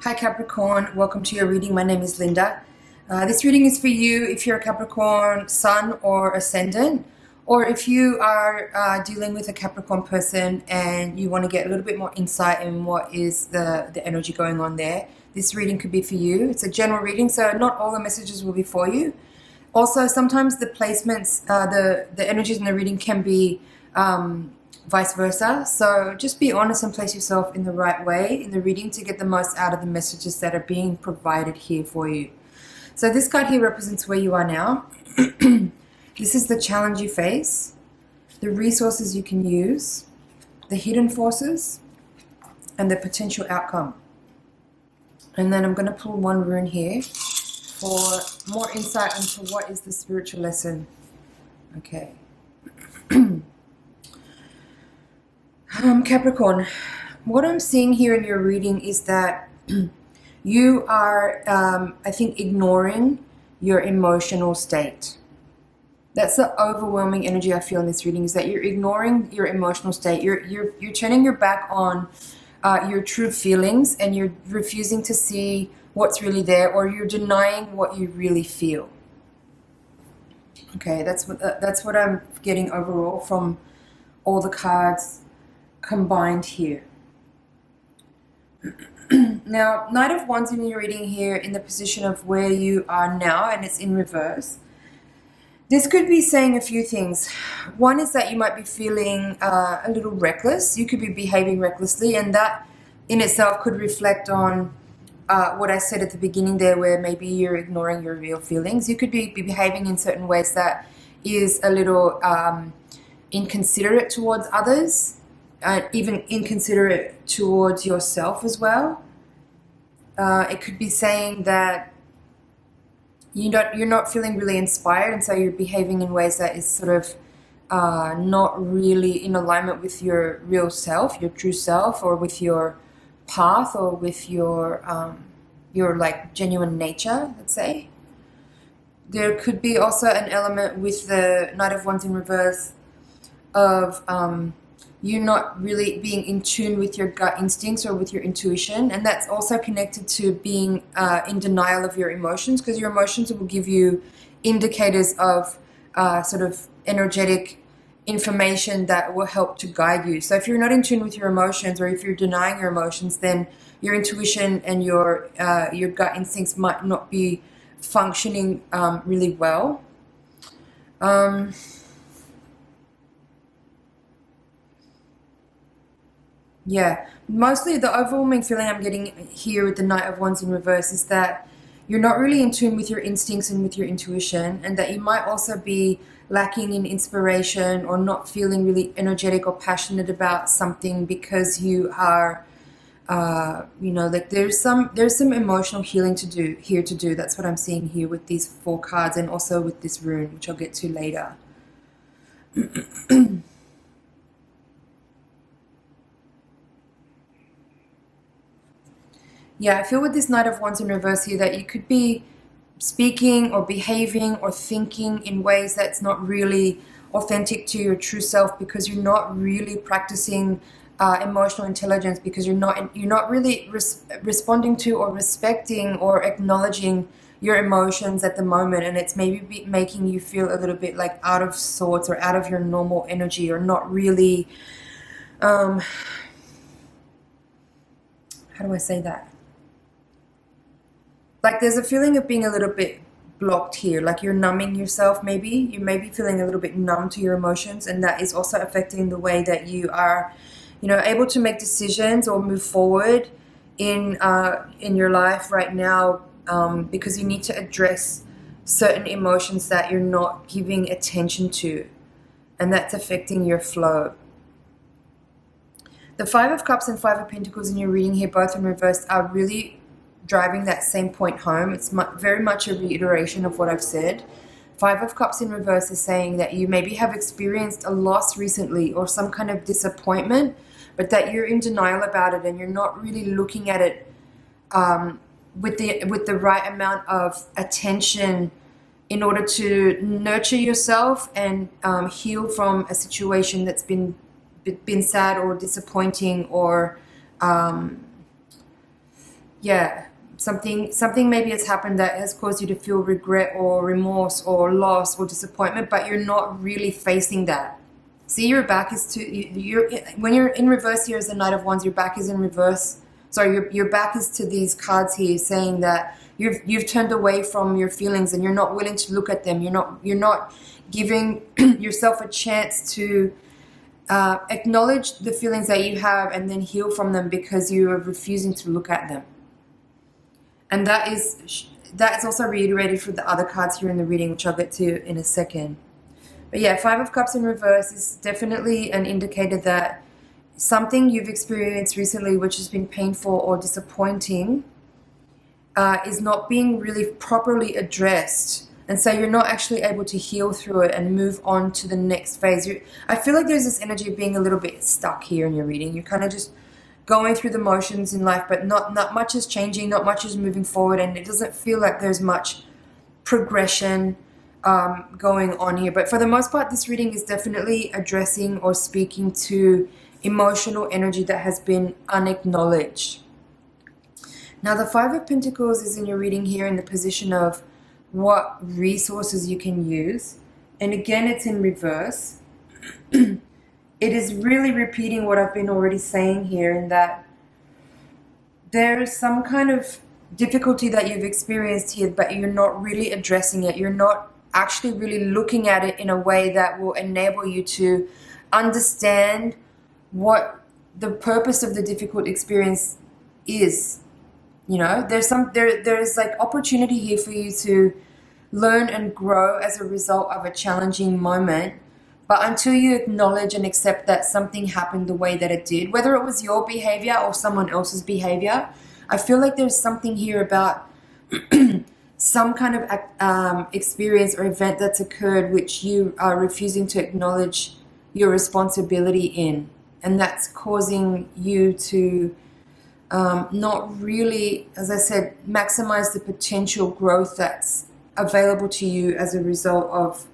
Hi Capricorn, welcome to your reading. My name is Linda. This reading is for you if you're a Capricorn Sun or Ascendant, or if you are dealing with a Capricorn person and you want to get a little bit more insight in what is the energy going on there. This reading could be for you. It's a general reading, so not all the messages will be for you. Also, sometimes the placements, the energies in the reading can be vice versa. So just be honest and place yourself in the right way in the reading to get the most out of the messages that are being provided here for you. So this card here represents where you are now. This is the challenge you face, the resources you can use, the hidden forces, and the potential outcome. And then I'm going to pull one rune here for more insight into what is the spiritual lesson. Okay. Capricorn, what I'm seeing here in your reading is that you are, I think, ignoring your emotional state. That's the overwhelming energy I feel in this reading, is that you're ignoring your emotional state. You're turning your back on your true feelings, and you're refusing to see what's really there, or you're denying what you really feel. Okay, that's what I'm getting overall from all the cards combined here. Now, Knight of Wands in your reading here in the position of where you are now, and it's in reverse. This could be saying a few things. One is that you might be feeling a little reckless. You could be behaving recklessly, and that in itself could reflect on what I said at the beginning there, where maybe you're ignoring your real feelings. You could be behaving in certain ways that is a little inconsiderate towards others, even inconsiderate towards yourself as well. It could be saying that you're not feeling really inspired, and so you're behaving in ways that is sort of not really in alignment with your real self, your true self, or with your path, or with your like genuine nature, let's say. There could be also an element with the Knight of Wands in reverse of you not really being in tune with your gut instincts or with your intuition, and that's also connected to being in denial of your emotions, because your emotions will give you indicators of sort of energetic information that will help to guide you. So if you're not in tune with your emotions, or if you're denying your emotions, then your intuition and your gut instincts might not be functioning really well. Yeah, mostly the overwhelming feeling I'm getting here with the Knight of Wands in reverse is that you're not really in tune with your instincts and with your intuition, and that you might also be lacking in inspiration, or not feeling really energetic or passionate about something, because you are, like there's some emotional healing to do. That's what I'm seeing here with these 4 cards, and also with this rune, which I'll get to later. Yeah, I feel with this Knight of Wands in reverse here that you could be speaking or behaving or thinking in ways that's not really authentic to your true self, because you're not really practicing emotional intelligence, because you're not really responding to or respecting or acknowledging your emotions at the moment, and it's maybe making you feel a little bit like out of sorts, or out of your normal energy, or not really how do I say that? Like there's a feeling of being a little bit blocked here, like you're numbing yourself. Maybe you may be feeling a little bit numb to your emotions, and that is also affecting the way that you are, able to make decisions or move forward in your life right now, because you need to address certain emotions that you're not giving attention to, and that's affecting your flow. The 5 of Cups and 5 of Pentacles in your reading here, both in reverse, are really driving that same point home. It's very much a reiteration of what I've said. 5 of Cups in reverse is saying that you maybe have experienced a loss recently, or some kind of disappointment, but that you're in denial about it, and you're not really looking at it with the right amount of attention in order to nurture yourself and heal from a situation that's been sad or disappointing, or yeah, something maybe has happened that has caused you to feel regret or remorse or loss or disappointment, but you're not really facing that. See, your back is to you're when you're in reverse here as the Knight of Wands, your back is in reverse. Sorry, your back is to these cards here, saying that you've turned away from your feelings and you're not willing to look at them. You're not giving yourself a chance to acknowledge the feelings that you have and then heal from them because you are refusing to look at them. And that's also reiterated for the other cards here in the reading, which I'll get to in a second. But yeah, Five of Cups in reverse is definitely an indicator that something you've experienced recently, which has been painful or disappointing, is not being really properly addressed. And so you're not actually able to heal through it and move on to the next phase. I feel like there's this energy of being a little bit stuck here in your reading. You're kind of just going through the motions in life, but not much is changing, not much is moving forward, and it doesn't feel like there's much progression going on here. But for the most part, this reading is definitely addressing or speaking to emotional energy that has been unacknowledged. Now, the Five of Pentacles is in your reading here in the position of what resources you can use. And again, it's in reverse. It is really repeating what I've been already saying here, in that there is some kind of difficulty that you've experienced here, but you're not really addressing it. You're not actually really looking at it in a way that will enable you to understand what the purpose of the difficult experience is. You know, there's like opportunity here for you to learn and grow as a result of a challenging moment. But until you acknowledge and accept that something happened the way that it did, whether it was your behavior or someone else's behavior, I feel like there's something here about some kind of experience or event that's occurred which you are refusing to acknowledge your responsibility in. And that's causing you to not really, as I said, maximize the potential growth that's available to you as a result of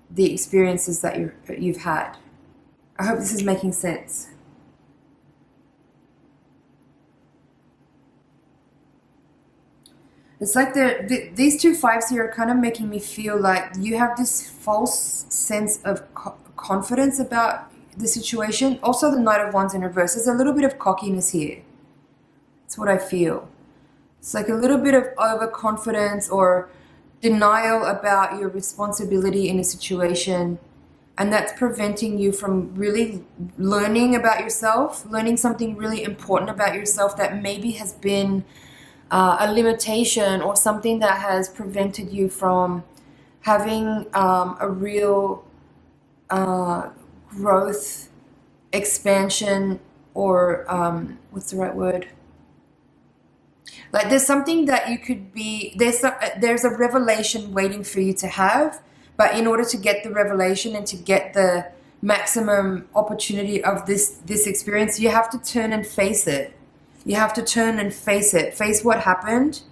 the experiences that you've had. I hope this is making sense. It's like these two fives here are kind of making me feel like you have this false sense of confidence about the situation. Also, the Knight of Wands in reverse. There's a little bit of cockiness here. That's what I feel. It's like a little bit of overconfidence or denial about your responsibility in a situation, and that's preventing you from really learning about yourself, learning something really important about yourself that maybe has been a limitation or something that has prevented you from having a real growth, expansion, or what's the right word? Like there's something that you could be, there's a revelation waiting for you to have, but in order to get the revelation and to get the maximum opportunity of this experience, you have to turn and face it. You have to turn and face it, face what happened.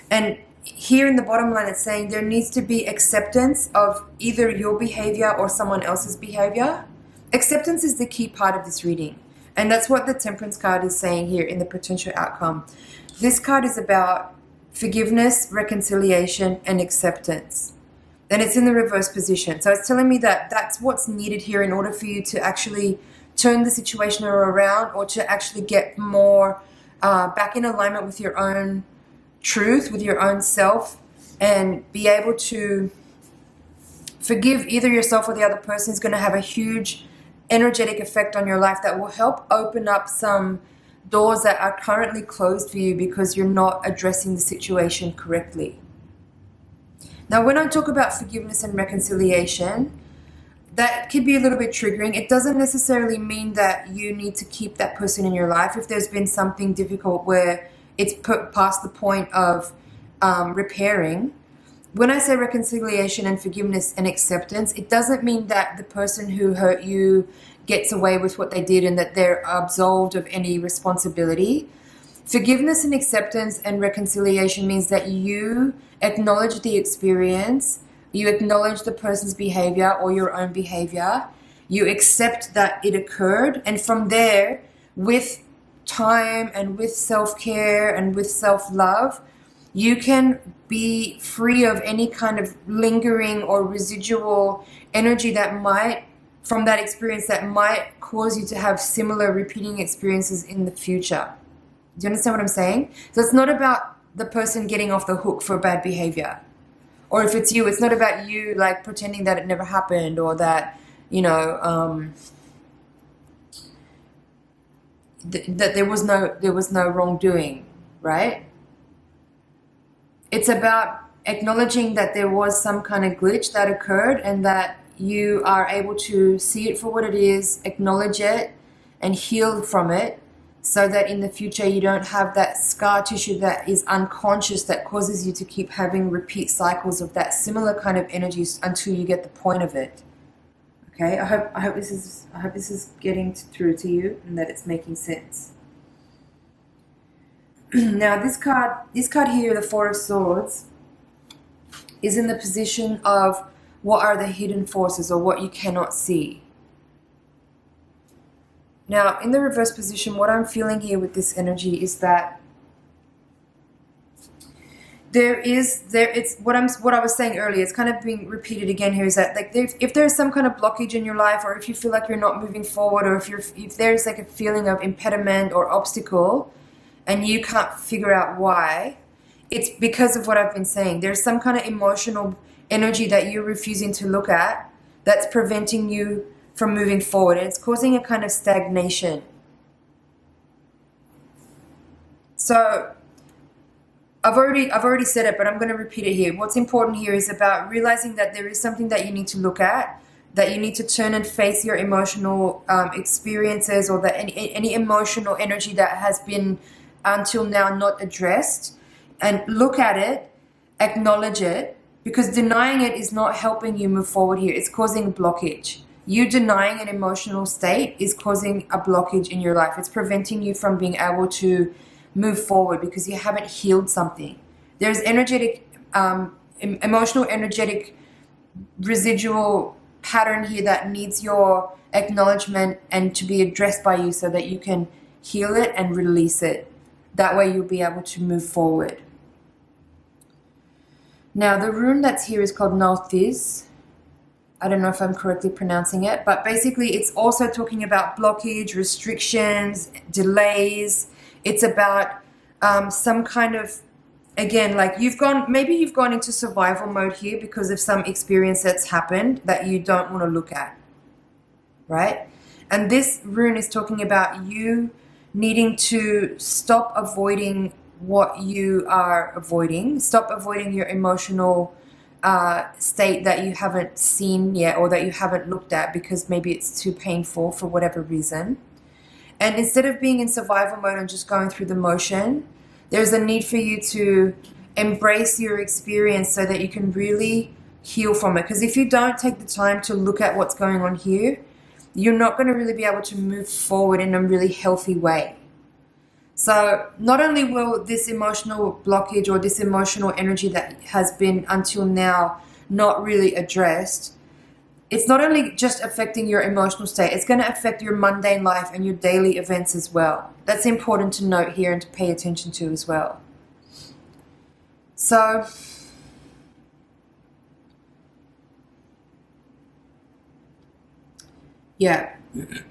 And here in the bottom line, it's saying there needs to be acceptance of either your behavior or someone else's behavior. Acceptance is the key part of this reading. And that's what the Temperance card is saying here in the potential outcome. This card is about forgiveness, reconciliation, and acceptance. And it's in the reverse position. So it's telling me that that's what's needed here in order for you to actually turn the situation around, or to actually get more back in alignment with your own truth, with your own self, and be able to forgive either yourself or the other person. Is going to have a huge energetic effect on your life that will help open up some doors that are currently closed for you because you're not addressing the situation correctly. Now, when I talk about forgiveness and reconciliation, that could be a little bit triggering. It doesn't necessarily mean that you need to keep that person in your life. If there's been something difficult where it's put past the point of repairing, when I say reconciliation and forgiveness and acceptance, it doesn't mean that the person who hurt you gets away with what they did and that they're absolved of any responsibility. Forgiveness and acceptance and reconciliation means that you acknowledge the experience, you acknowledge the person's behavior or your own behavior, you accept that it occurred, and from there, with time and with self-care and with self-love, you can be free of any kind of lingering or residual energy that might, from that experience, that might cause you to have similar repeating experiences in the future. Do you understand what I'm saying? So it's not about the person getting off the hook for bad behavior. Or if it's you, it's not about you like pretending that it never happened, or that, you know, that there was no wrongdoing, right? It's about acknowledging that there was some kind of glitch that occurred, and that you are able to see it for what it is, acknowledge it, and heal from it, so that in the future you don't have that scar tissue that is unconscious that causes you to keep having repeat cycles of that similar kind of energy until you get the point of it. Okay, I hope this is getting through to you, and that it's making sense. Now this card here, the Four of Swords, is in the position of what are the hidden forces, or what you cannot see. Now, in the reverse position, what I'm feeling here with this energy is that it's what I was saying earlier. It's kind of being repeated again here. Is that like if there's some kind of blockage in your life, or if you feel like you're not moving forward, or if there's like a feeling of impediment or obstacle, and you can't figure out why, it's because of what I've been saying. There's some kind of emotional energy that you're refusing to look at that's preventing you from moving forward, and it's causing a kind of stagnation. So I've already said it, but I'm going to repeat it here. What's important here is about realizing that there is something that you need to look at, that you need to turn and face your emotional experiences, or that any emotional energy that has been until now not addressed, and look at it, acknowledge it, because denying it is not helping you move forward here. It's causing a blockage. You denying an emotional state is causing a blockage in your life. It's preventing you from being able to move forward because you haven't healed something. There's energetic, emotional, energetic residual pattern here that needs your acknowledgement and to be addressed by you, so that you can heal it and release it. That way you'll be able to move forward. Now, the rune that's here is called Nalthis. I don't know if I'm correctly pronouncing it, but basically it's also talking about blockage, restrictions, delays. It's about some kind of, again, like maybe you've gone into survival mode here because of some experience that's happened that you don't want to look at, right? And this rune is talking about you needing to stop avoiding what you are avoiding. Stop avoiding your emotional state that you haven't seen yet, or that you haven't looked at because maybe it's too painful for whatever reason. And instead of being in survival mode and just going through the motion, there's a need for you to embrace your experience so that you can really heal from it. Because if you don't take the time to look at what's going on here, you're not going to really be able to move forward in a really healthy way. So not only will this emotional blockage or this emotional energy that has been until now not really addressed, it's not only just affecting your emotional state, it's going to affect your mundane life and your daily events as well. That's important to note here and to pay attention to as well. So yeah.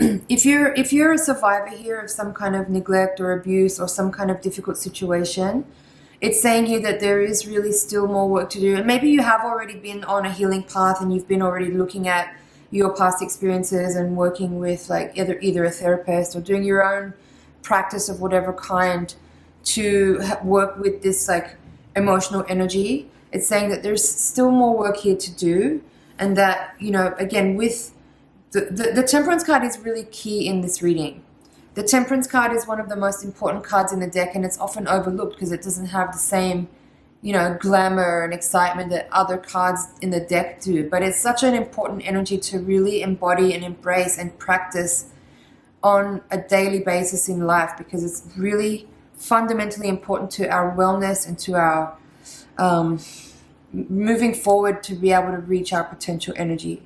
If you're a survivor here of some kind of neglect or abuse or some kind of difficult situation, it's saying here that there is really still more work to do. And maybe you have already been on a healing path and you've been already looking at your past experiences and working with like either a therapist or doing your own practice of whatever kind to work with this like emotional energy. It's saying that there's still more work here to do, and that, you know, again, with the Temperance card is really key in this reading. The Temperance card is one of the most important cards in the deck, and it's often overlooked because it doesn't have the same, you know, glamour and excitement that other cards in the deck do. But it's such an important energy to really embody and embrace and practice on a daily basis in life, because it's really fundamentally important to our wellness and to our moving forward to be able to reach our potential energy.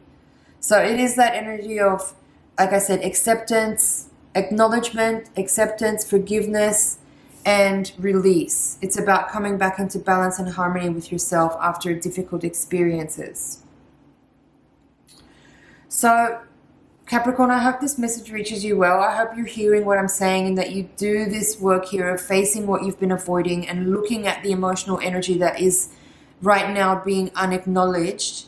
So it is that energy of, like I said, acceptance, acknowledgement, acceptance, forgiveness, and release. It's about coming back into balance and harmony with yourself after difficult experiences. So, Capricorn, I hope this message reaches you well. I hope you're hearing what I'm saying and that you do this work here of facing what you've been avoiding and looking at the emotional energy that is right now being unacknowledged,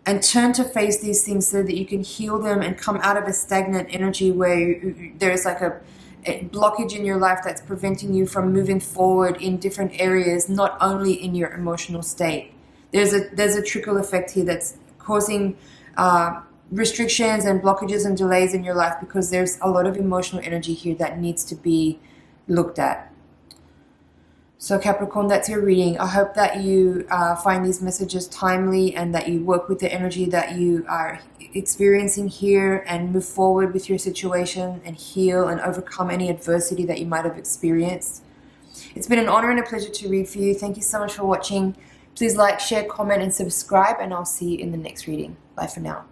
and turn to face these things so that you can heal them and come out of a stagnant energy where there's like a blockage in your life that's preventing you from moving forward in different areas, not only in your emotional state. There's a trickle effect here that's causing restrictions and blockages and delays in your life because there's a lot of emotional energy here that needs to be looked at. So Capricorn, that's your reading. I hope that you find these messages timely and that you work with the energy that you are experiencing here and move forward with your situation and heal and overcome any adversity that you might have experienced. It's been an honor and a pleasure to read for you. Thank you so much for watching. Please like, share, comment, and subscribe, and I'll see you in the next reading. Bye for now.